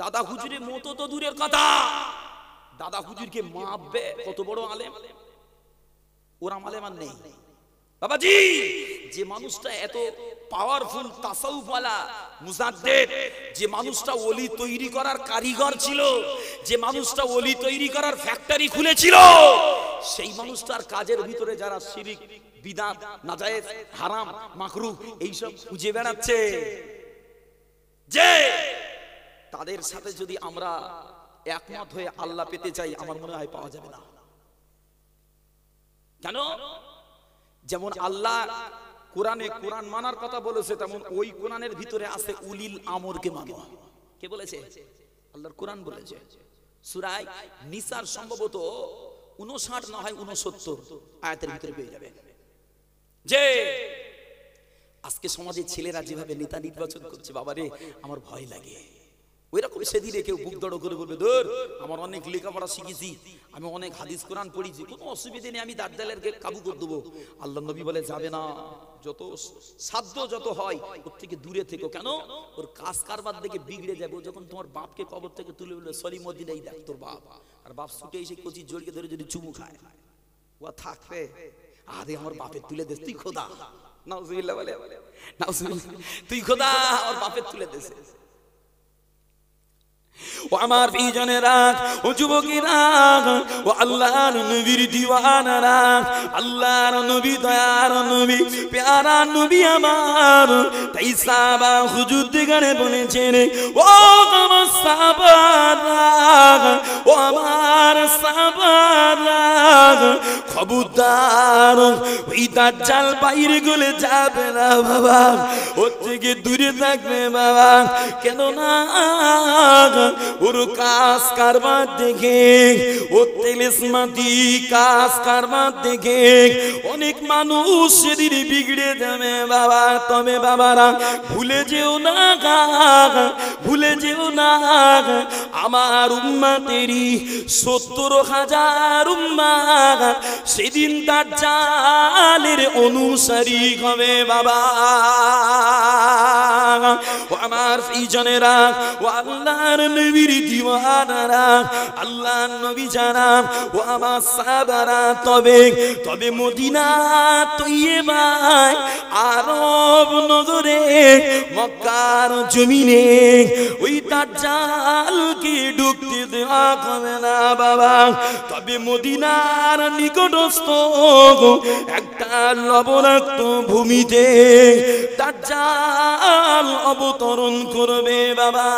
দাদা হুজুরের মতো তো দূরের কথা, দাদা হুজুরকে মাপবে কত বড় আলেম? ওরম আলেম আর নেই বাবাজি। যে মানুষটা এত পাওয়ারফুল তাসাউফ ওয়ালা মুজাদ্দেদ, যে মানুষটা ওলি তৈরি করার কারিগর ছিল, যে মানুষটা ওলি তৈরি করার ফ্যাক্টরি খুলেছিল, সেই মানুষটার কাজের ভিতরে যারা শিরিক, বিদআত, নাজায়েজ, হারাম, মাকরুহ এইসব খুঁজে বেড়াচ্ছে, যে তাদের সাথে যদি আমরা একমত হয়ে আল্লাহ পেতে চাই, আমার মনে হয় পাওয়া যাবে না। কেন? যেমন আল্লাহ কোরআনে কোরআন মানার কথা বলেছে, তেমন ওই কোরআনের ভিতরে আছে উলিল আমরকে মানো। কে বলেছে? আল্লাহর কোরআন বলেছে। সূরা নিসার সম্ভবত 59 না হয় 69 আয়াতের ভিতরে পেয়ে যাবে যে আজকে সমাজের ছেলেরা যেভাবে নেতা নির্বাচন করছে, বাবারে আমার ভয় লাগে। ওই রকম সেদিনে কেউ বুক দড় করে বলবে, ধর আমার অনেক লেখাপড়া শিখেছি, আমি অনেক হাদিস কোরআন পড়েছি, কোনো অসুবিধা নেই, আমি দার্জালেরকে কাবু করে দেবো। আল্লাহ নবী বলে যাবে না, যত সাধ্য যত হয় ওর থেকে দূরে থেকো। কেন? ওর কাজ কারবার দেখে বিগড়ে যাবে। যখন তোমার বাপকে কবর থেকে তুলে বলবে সলিমদ্দিনাই দেখ তোর বাপ, আর বাপ ছুটে এসে কচি জড়িয়ে ধরে যদি চুমু খায়, ও থাকবে আরে আমার বাপের তুলে দেশ, তুই খোদা, নাউজুবিল্লাহ বলে, নাউজুবিল্লাহ, তুই খোদা আমার বাপের তুলে দেশে। ও আমার প্রিয়জনেরা, ও যুবকেরা, ও আল্লাহর নবীর দিওয়ানারা, আল্লাহর নবী, দয়ার নবী, প্যারা নবী আমার, তাই সাহাবা হুজুর দিগানে বলেছেন, ও আমার সাহাবারা, ও আমার সাহাবারা, খবরদার ওই দাজ্জাল বাইরে গলে যাবে না বাবা, ওর থেকে দূরে থাকবে বাবা। কেন না ওর কাজ কারবার দেখে, ওর তেলেসমাতি কাজ কারবার দেখে অনেক মানুষ সেদিন বিগড়ে যাবে বাবা। তবে বাবারা ভুলে যেও না, ভুলে যেও না, আমার উম্মতেরই 70,000 উম্মাত সেদিন দাজ্জালের অনুসারী হবে বাবা। ও আমার প্রিয়জনেরা, ও আল্লাহর নবীর দিওয়ানারা, আল্লাহর নবী জানা, ও আমার সাহাবারা, তবে মদিনা তৈয়বায়, আরব নগরে, মক্কার জমিনে ওই দাজ্জালকে ঢুকতে দেওয়া হবে না বাবা। তবে মদিনার নিকটস্থ একটা লবণাক্ত ভূমিতে দাজ্জাল অবতরণ করবে বাবা।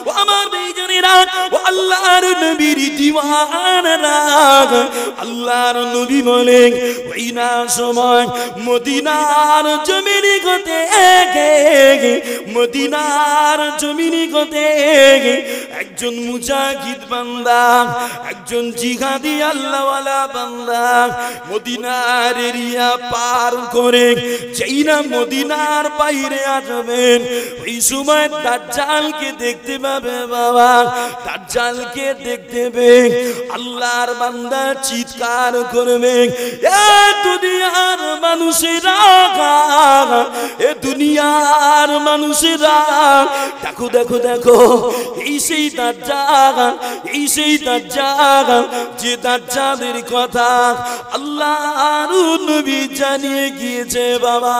ও আমার বেজনেরা, ও আল্লাহর নবীর দিওয়ানারা, আল্লাহর নবী বলেন ওই না সময় মদিনার জমিনে গতে, মদিনার জমিনে গতে একজন মুজাহিদ বান্দা, একজন জিহাদি আল্লাহওয়ালা বান্দা মদিনার এরিয়া পার করে যেই না মদিনার বাইরে আসবেন, ওই সময় দাজ্জালকে দেখতে পাবে বাবা। দাজ্জালকে দেখতে পেয়ে আল্লাহর বান্দা চিৎকার করবে, এ দুনিয়ার মানুষেরা, এ দুনিয়ার মানুষেরা, দেখো দেখো দেখো, এই সেই দাজ্জাল, এই সেই দাজ্জাল, যে দাজ্জালের কথা আল্লাহর নবী জানিয়ে গিয়েছে বাবা।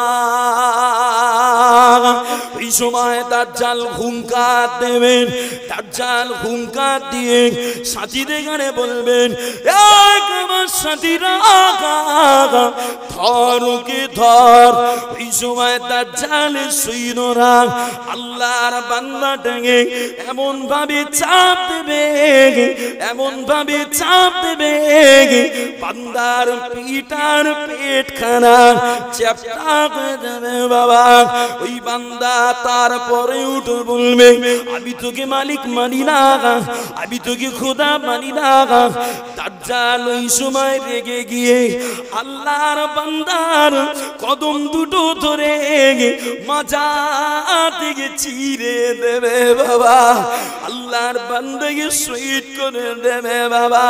ওই সময় দাজ্জাল হুঙ্কার দেবেন, দাজ্জাল হুঙ্কার দিয়ে সাথীদের গানে বলবেন, আমার সাথীরা ধর ওকে ধর। ওই সময় দাজ্জালের সৈন্যরা আল্লাহর বান্দাটাকে এমন ভাবে চাপ দেবে, এমন ভাবে চাপ দেবে, বান্দার পিটার পেটখানা চ্যাপ্টা হয়ে যাবে বাবা। ওই বান্দা তারপরে উঠে বলবে, আমি তোকে মালিক মানি না, আমি তোকে খোদা মানি না। দাজ্জাল ওই সময় রেগে গিয়ে আল্লাহর বান্দার কদম দুটো ধরে মাজা থেকে চিরে দেবে বাবা, আল্লাহর বান্দাকে শহীদ করে দেবে বাবা।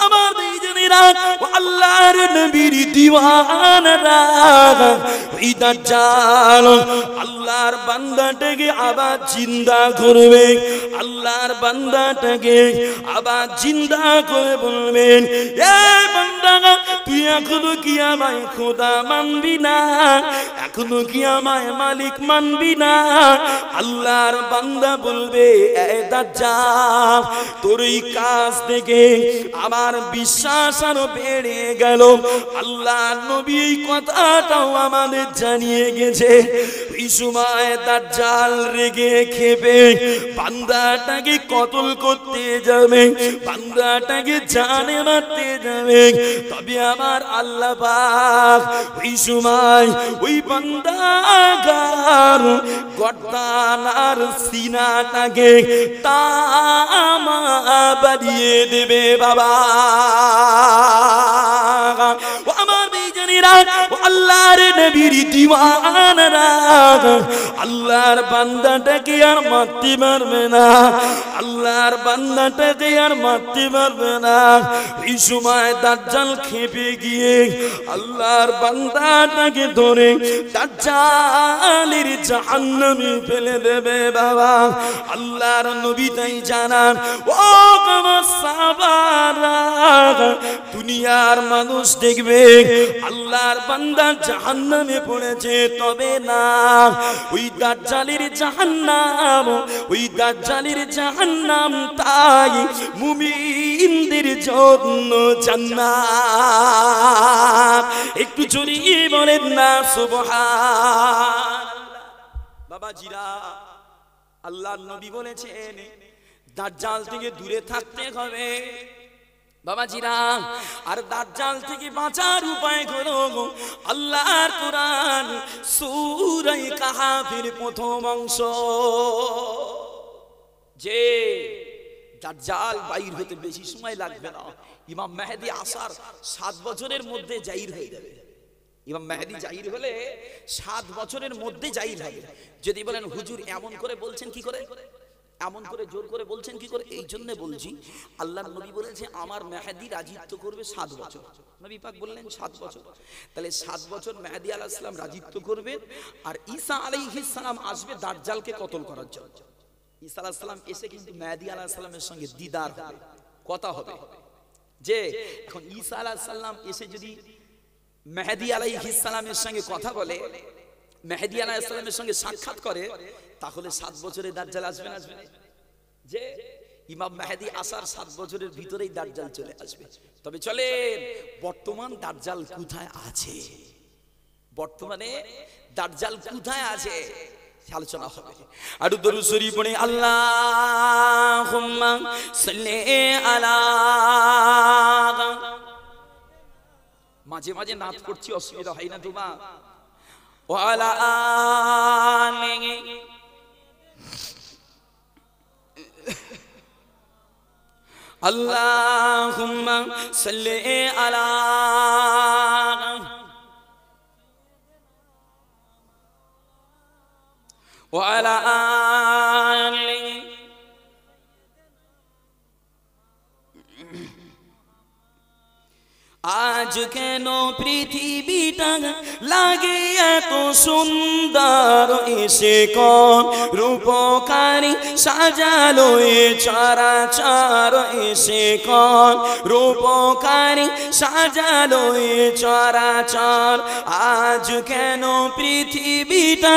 আমার দিনেরা আল্লাহর নবীর দিওয়ানারা, ওই দাজ্জাল আল্লাহর বান্দাটাকে আবার জিন্দা করবে, আল্লাহর বান্দাটাকে আবার জিন্দা করে বলবেন, এ বান্দা তুই এখনো কি আমায় খোদা মানবি না, এখনো কি আমায় মালিক মানবি না? আল্লাহর বান্দা বলবে, এ দাজ্জাল তোর এই কাজ থেকে আমার বিশ্বাস আরো বেড়ে গেল। আল্লাহর নবী এই কথাটাও আমাদের জানিয়ে গেছে। এই সময় দাজ্জাল রেগে খেপে বান্দাটাকে কতল করতে যাবে, বান্দাটাকে জানে মারতে যাবে। তবে আমার আল্লাহ পাক ওই সময় ওই বান্দাগার গর্দান আর সিনাটাকে তামা বাড়িয়ে দেবে বাবা। ও আমার বেজানিরা, ও আল্লাহর নবীর দিওয়ানারা, আল্লাহর বান্দাটাকে আর মারতে পারবে না, আল্লাহর বান্দাটাকে আর মারতে পারবে না। এই সময় দাজ্জাল খেপে গিয়ে আল্লাহর বান্দাটাকে ধরে দাজ্জালের জাহান্নামে ফেলে দেবে বাবা। আল্লাহর নবী তাই জানান, ও আমার সাহাবারা, দুনিয়ার মানুষ দেখবে আল্লাহর বান্দা জাহান্নামে পড়েছে, তবে না, ওই দাজ্জালের জাহান্নাম, ওই দাজ্জালের জাহান্নাম তাই মুমিনদের জন্য জান্নাত। একটু জোরে বলেন না সুবহানাল্লাহ। বাবাজিরা, আল্লাহর নবী বলেছেন দাজ্জাল থেকে দূরে থাকতে হবে বাবাজিরা। আর দাজ্জাল থেকে বাঁচার উপায় হলো আল্লাহর কোরআন সূরা কাহাফের প্রথম অংশ, যে দাজ্জাল বাইর হতে বেশি সময় লাগবে না। ইমাম মেহেদী আসার 7 বছরের মধ্যে জাহির হয়ে যাবে। ইমাম মেহেদী জাহির হলে 7 বছরের মধ্যে জাহির হবে। যদি বলেন হুজুর এমন করে বলছেন কি করে, এমন করে জোর করে বলছেন কি করে, এই জন্য বলছি আল্লাহর নবী বলেছে আমার মেহেদী রাজিত্ব করবে 7 বছর। নবী পাক বললেন 7 বছর, তাহলে 7 বছর মেহেদী আলাইহিস সালাম রাজিত্ব করবেন। আর ঈসা আলাইহিস সালাম আসবে দাজ্জালকে কতল করার জন্য। ঈসা আলাইহিস সালাম এসে কিন্তু মেহেদী আলাইহিস সালামের সঙ্গে দিদার হবে, কথা হবে। যে এখন ঈসা আলাইহিস সালাম এসে যদি মেহেদী আলাইহিস সালামের সঙ্গে কথা বলে, মেহেদী আলাইহিস সালামের সঙ্গে সাক্ষাৎ করে, তাহলে 7 বছরে দাজ্জাল আসবে না? আসবে না? যে ইমাম মেহেদী আসার 7 বছরের ভিতরেই দাজ্জাল চলে আসবে। তবে চলে বর্তমান দাজ্জাল কোথায় আছে, বর্তমানে দাজ্জাল কোথায় আছে আলোচনা হবে। আর দরুদ শরীফ পড়ে আল্লাহুম্মা সাল্লি আলা। মাঝে মাঝে নাচ করছি, অসুবিধা হয় না তোমার? ওয়ালা আলিহি আল্লাহুম্মা সাল্লি আলা ওয়া আলা আলি আজ কেন পৃথিবীটা লাগে এত সুন্দর এসে কোন রূপকারী সাজালো এ চরাচর এসে কোন রূপকারী সাজালো এ চরাচর আজ কেন পৃথিবীটা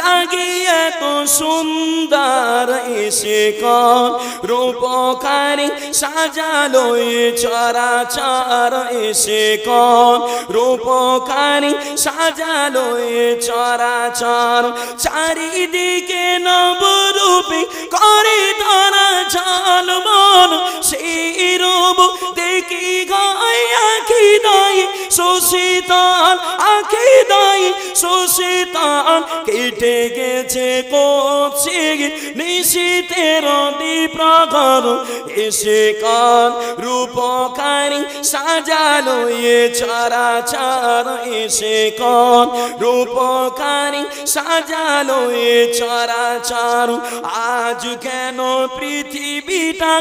লাগে এত সুন্দর এসে কোন রূপকারী সাজালো এ চরাচর এসে কোন রূপকারী সাজালো এ চরাচর চারিদিকে নবরূপে করে ধরা ঝলমল সেই রূপ দেখি গায় আঁখি দায় সুশীতল আঁখি দায় সুশীতল কেটে গেছে কোচে নিশীতের দ্বীপ্রহর এসে কোন রূপকারী সাজালো এ চরাচর এসে কোন রূপকারী সাজালো এ চরাচর আজ কেন পৃথিবীটা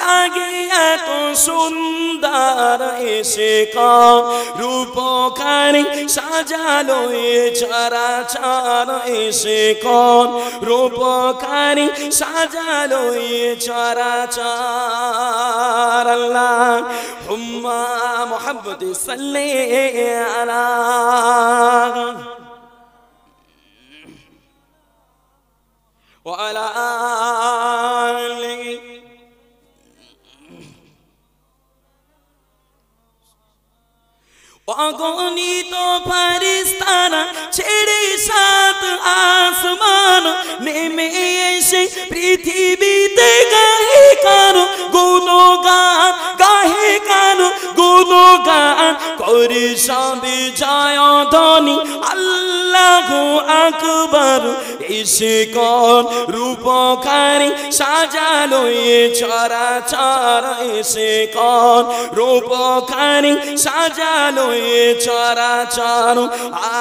লাগে এত সুন্দর এসে কোন রূপকারী সাজালো এ চরাচর এসে কোন রূপকারী সাজালো এ চরাচর আল্লাহুম্মা মুহাম্মদ সাল্লি আলা ওয়া আলা আলি অগণিত ফারিস্তারা ছেড়ে সাত আসমান নেমে এসে পৃথিবীতে গাহে কারো গুণগান গাহে কারো গুণগান করে সবে জয় ধ্বনি আল্লাহু আকবার এসে কোন রূপকারী সাজালো এ চরাচর এসে কোন রূপকারী সাজালো এ চরাচর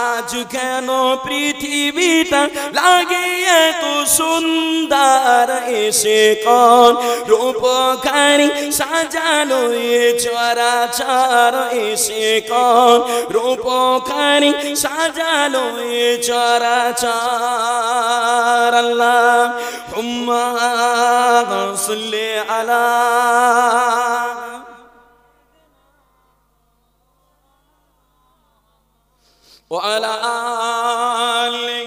আজ কেন পৃথিবীটা লাগে এত সুন্দর এসে কোন রূপকারী সাজালো এ চরাচর এসে কোন রূপকারী সাজালো এ চরাচর আল্লাহুম্মা সাল্লি আলা ওয়া আলা আলি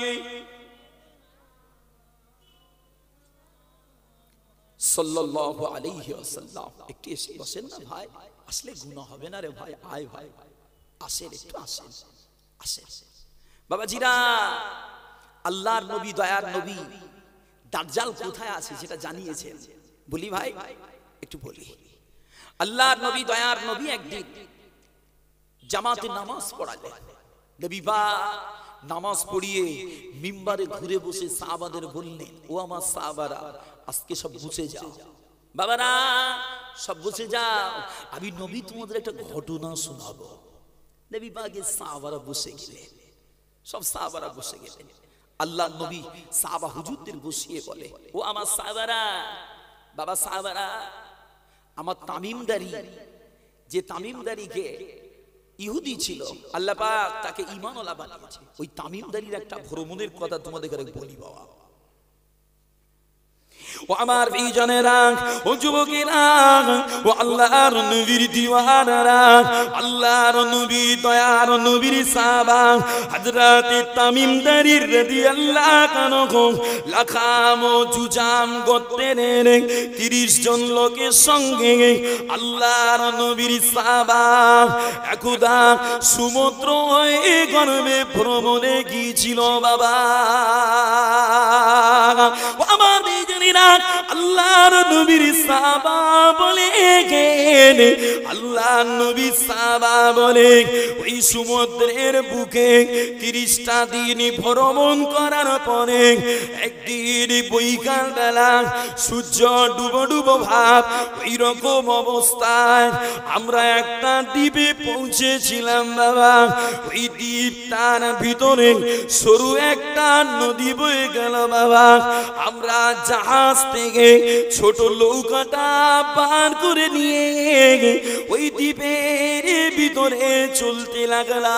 সাল্লাল্লাহু আলাইহি ওয়াসাল্লাম একটু এসে বসেন না ভাই আসলে গুনাহ হবে না রে ভাই আয় ভাই আসেন একটু আসেন আসেন বাবাজিরা আল্লাহর নবী দয়ার নবী দাজ্জাল কোথায় আছে সেটা জানিয়েছেন বলি ভাই একটু বলি আল্লাহর নবী দয়ার নবী একদিন জামাতে নামাজ পড়ালেন নবী বা নামাজ পড়িয়ে মিম্বারে ঘুরে বসে সাহাবাদের বললেন ও আমার সাহাবারা আজকে সব বুঝে যাও বাবারা সব বুঝে যাও আমি নবী তোমাদের একটা ঘটনা শোনাবো নবী পাকের সাহাবারা বসে গেলেন সব সাহাবারা বসে গেলেন আল্লাহ নবী সাহাবা হুজুরদের বসিয়ে বলে ও আমার সাহাবারা বাবা সাহাবারা আমার তামিমদারি যে তামিমদারিকে ইহুদি ছিল আল্লাহ পাক তাকে ঈমানওয়ালা বানিয়েছে ওই তামিমদারির একটা ভ্রমণের কথা তোমাদের কাছে বলি বাবা ও আমার বিজনেরা ও যুবকেরা ও আল্লাহর নবীর দিওয়ানারা আল্লাহর নবী দয়ার নবীর সাহাবা হযরত তামিমদারি রাদিয়াল্লাহু আনহু লাখাম ও জুজাম গোত্রের 30 জন লোকের সঙ্গে আল্লাহর নবীর সাহাবা একদা সমুদ্র হয়ে গর্ভে ভ্রমণে গিয়েছিল বাবা ও আমার বিজনেরা বিজনেরা আল্লাহর নবীর সাহাবা বলে গেন, আল্লাহর নবী সাহাবা বলে ওই সমুদ্রের বুকে 30টা দিন ভ্রমণ করার পরে একদিন বৈকাল বেলা সূর্য ডুবো ডুবো ভাব, ওই রকম অবস্থায় আমরা একটা দ্বীপে পৌঁছেছিলাম বাবা। ওই দ্বীপটার ভিতরে সরু একটা নদী বয়ে গেল বাবা। আমরা জাহাজ থেকে ছোট নৌকাটা পার করে নিয়ে ওই দ্বীপের ভিতরে চলতে লাগলাম।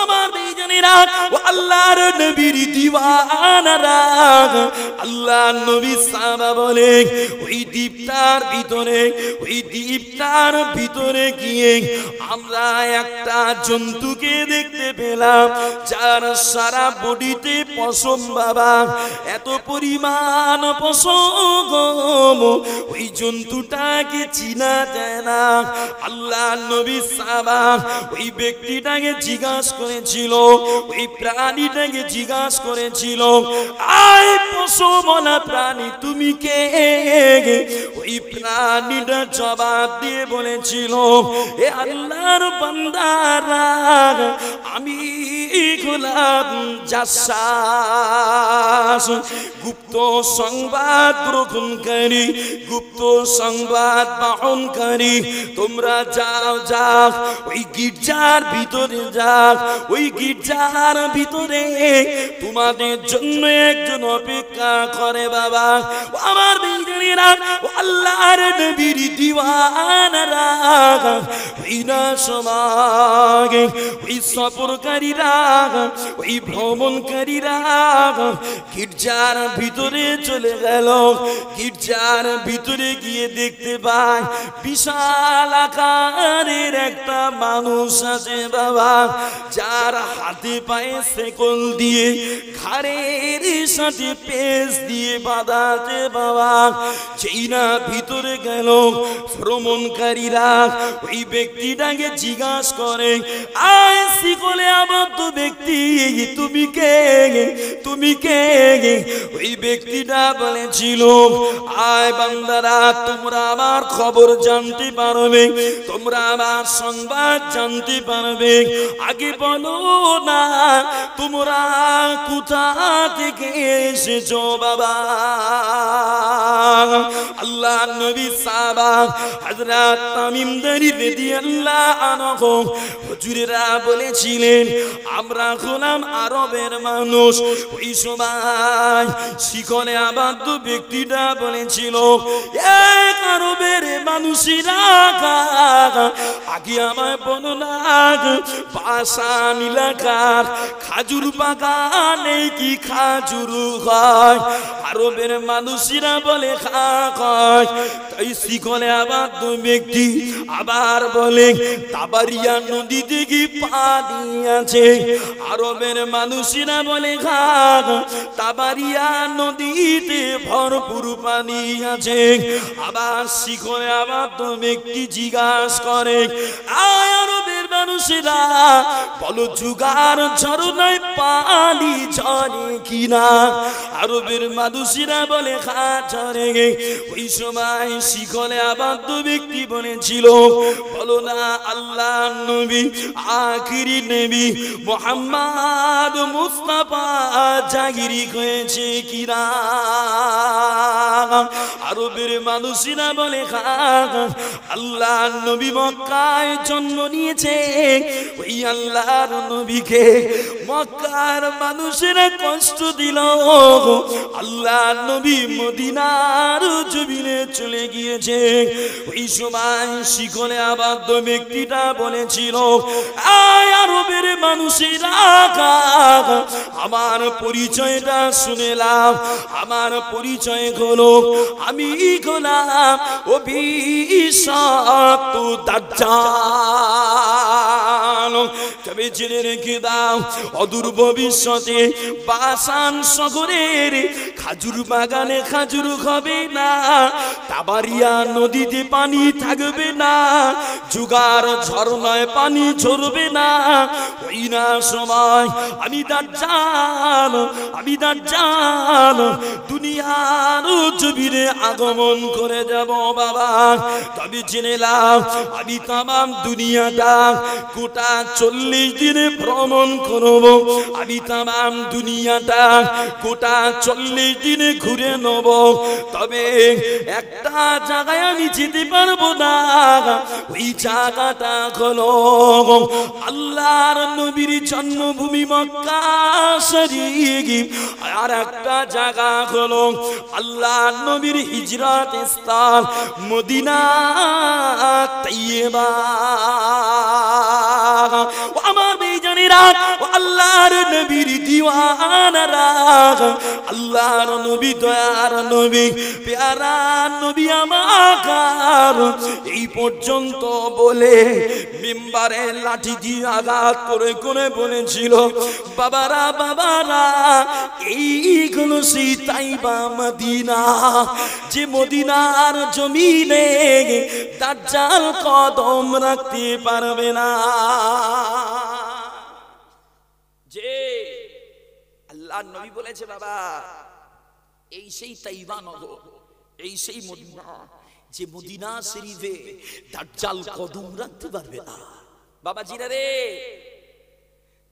আমার বেজনেরা ও আল্লাহর নবীর দিওয়ানারা, আল্লাহর নবী সাহাবা বলে ওই দ্বীপটার ভিতরে গিয়ে আমরা একটা জন্তুকে দেখতে পেলাম যার সারা বডিতে পশম বাবা, এত পরিমাণ পশম ওই জন্তুটাকে চিনা যায় না। আল্লাহর নবী সাহাবা ওই ব্যক্তিটাকে জিজ্ঞাসা করেছিল, ওই প্রাণীটাকে জিজ্ঞাসা করেছিল, আয় পশমওয়ালা প্রাণী তুমি কে? ওই প্রাণীটা জবাব দিয়ে বলেছিল, এ আল্লাহর বান্দারা, আমি গোলাম জাসাস, গুপ্ত সংবাদ গ্রহণকারী, গুপ্ত সংবাদ বহনকারী। তোমরা যাও ওই গির্জার ভিতরে যাও, ওই গির্জার ভিতরে তোমাদের জন্য একজন অপেক্ষা করে বাবা। আমার বেজনেরা ও আল্লাহর নবীর দিওয়ানারা, ওই না সমাগে ওই সফরকারীরা, ওই ভ্রমণকারীরা গির্জার ভিতরে চলে গেল। গির্জার ভিতরে গিয়ে দেখতে পায় বিশাল আকারের একটা মানুষ আছে বাবা, যার হাতে পায়ে শেকল দিয়ে ঘাড়ের সাথে পেঁচ দিয়ে বাঁধা আছে বাবা। যেই না ভিতরে গেল ভ্রমণকারীরা ওই ব্যক্তিটাকে জিজ্ঞাসা করে, আয় শিকলে আবদ্ধ ব্যক্তি তুমি কে? তুমি কে? ওই ব্যক্তিটা বলেছিল, আয় বান্দারা, তোমরা আমার খবর জানতে পারবে, তোমরা আমার সংবাদ জানতে পারবে। আগে বলো না তোমরা কোথা থেকে এসেছো বাবা? আল্লাহ নবী সাহাবা হযরত তামিম দারি রাদিয়াল্লাহু আনহু হুজুরেরা বলেছিলেন, আমরা হলাম আরবের মানুষ। ওই সময় শিকলে আবদ্ধ ব্যক্তিটা বলেছিল, এক আরবের মানুষেরা আগে আমায় বলো না, পাশান এলাকার খাজুর বাগানে কি খাজুর হয়? আরবের মানুষেরা বলে খায়। তাই শিকলে আবদ্ধ ব্যক্তি আবার বলে, তাবারিয়া নদীতে কি পানি আছে? আরবের মানুষেরা বলে তাবারিয়া নদীতে ভরপুর পানি আছে। আবার শিকলে আবদ্ধ ব্যক্তি জিজ্ঞাসা করে, আয় আরবের মানুষেরা বলো, যুগার ঝরনায় পানি ঝরে কিনা? আরবের মানুষেরা বলে ঝরে। ওই সময় শিকলে আবদ্ধ ব্যক্তি বলেছিল, বলো না আল্লাহ নবী আখিরি নবী মুহাম্মদ মুস্তাফা জাগিরি হয়েছে কিনা? আরবের মানুষেরা বলে আল্লাহ নবী মক্কায় জন্ম নিয়েছে। ওই আল্লাহর নবীকে মক্কার মানুষেরা কষ্ট দিল, আল্লাহ নবী মদিনার জমিনে চলে গিয়েছে। ওই সময় শিকলে আবদ্ধ ব্যক্তিটা বলেছিল, আয় আরবের মানুষেরা আমার পরিচয়টা শুনেলাম। আমার পরিচয় হলো, আমি গোলাম অভিশপ্ত দাজ্জাল। তবে জেনে রেখে দাও অদূর ভবিষ্যতে বাসান শহরের খাজুর বাগানে খাজুর হবে না, তাবারিয়া নদীতে পানি থাকবে না, জুগার ঝর্ণায় পানি ঝরবে না। ওই না সময় আমি দাজ্জাল দুনিয়ার জমিনে আগমন করে যাব বাবা। তবে জেনে নাও আমি তামাম দুনিয়াটা গোটা 40 দিনে ভ্রমণ করব, আমি তামাম দুনিয়াটা গোটা 40 দিনে ঘুরে নেব। তবে একটা জায়গায় আমি যেতে পারবো না, ওই জায়গাটা হলো আল্লাহর নবীর জন্মভূমি মক্কা শরীফ, আর একটা জায়গা হলো আল্লাহর নবীর হিজরত স্থান মদিনা তাইয়্যিবা। ও আমার বেজানেরা, ও আল্লাহর নবীর দিওয়ানারা, আল্লাহর নবী দয়ার নবী প্যারা নবী আমার এই পর্যন্ত বলে মিম্বারে লাঠি দিয়ে আঘাত করে করে বলেছিল, বাবারা বাবারা এইগুলো সেই তাইবা মদিনা, যে মদিনার জমিনে দাজ্জাল কদম রাখতে পারবে না। যে আল্লাহর নবী বলেছে বাবা এই সেই তাইবা নগর, এই সেই মদিনা, যে মদিনা শরীফে দাজ্জাল কদম রাখতে পারবে না। বাবা জিরা রে,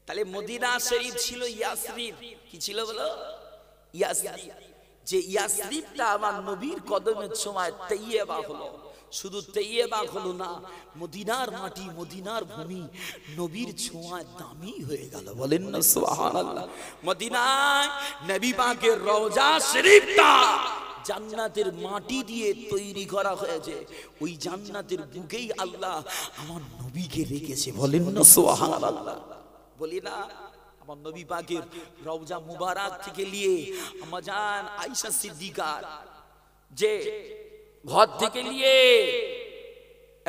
তাহলে মদিনা শরীফ ছিল ইয়াসরিব, কি ছিল বলো? ইয়াসরিব। যে ইয়াসরিবটা আমার নবীর কদমের সময় তাইয়্যিবা হলো, শুধু তাইয়্যিবা হলো না, মদিনার মাটি মদিনার ভূমি নবীর ছোঁয়ায় দামি হয়ে গেল। বলেন না সুবহানাল্লাহ। মদিনায় নবী পাকের রওজা শরীফটা জান্নাতের মাটি দিয়ে তৈরি করা হয়েছে, ওই জান্নাতের বুকেই আল্লাহ আমার নবীকে রেখেছে। বলেন না সুবহানাল্লাহ। বলি না আমার নবী পাকের রওজা মুবারক থেকে নিয়ে আমাজান আয়েশা সিদ্দিকার যে ঘর থেকে নিয়ে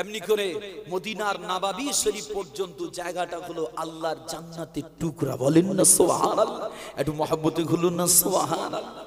এমনি করে মদিনার নববী শরীফ পর্যন্ত জায়গাটা হলো আল্লাহর জান্নাতের টুকরা। বলেন না সুবহানাল্লাহ। একটু মহব্বতে হলো না সুবহানাল্লাহ।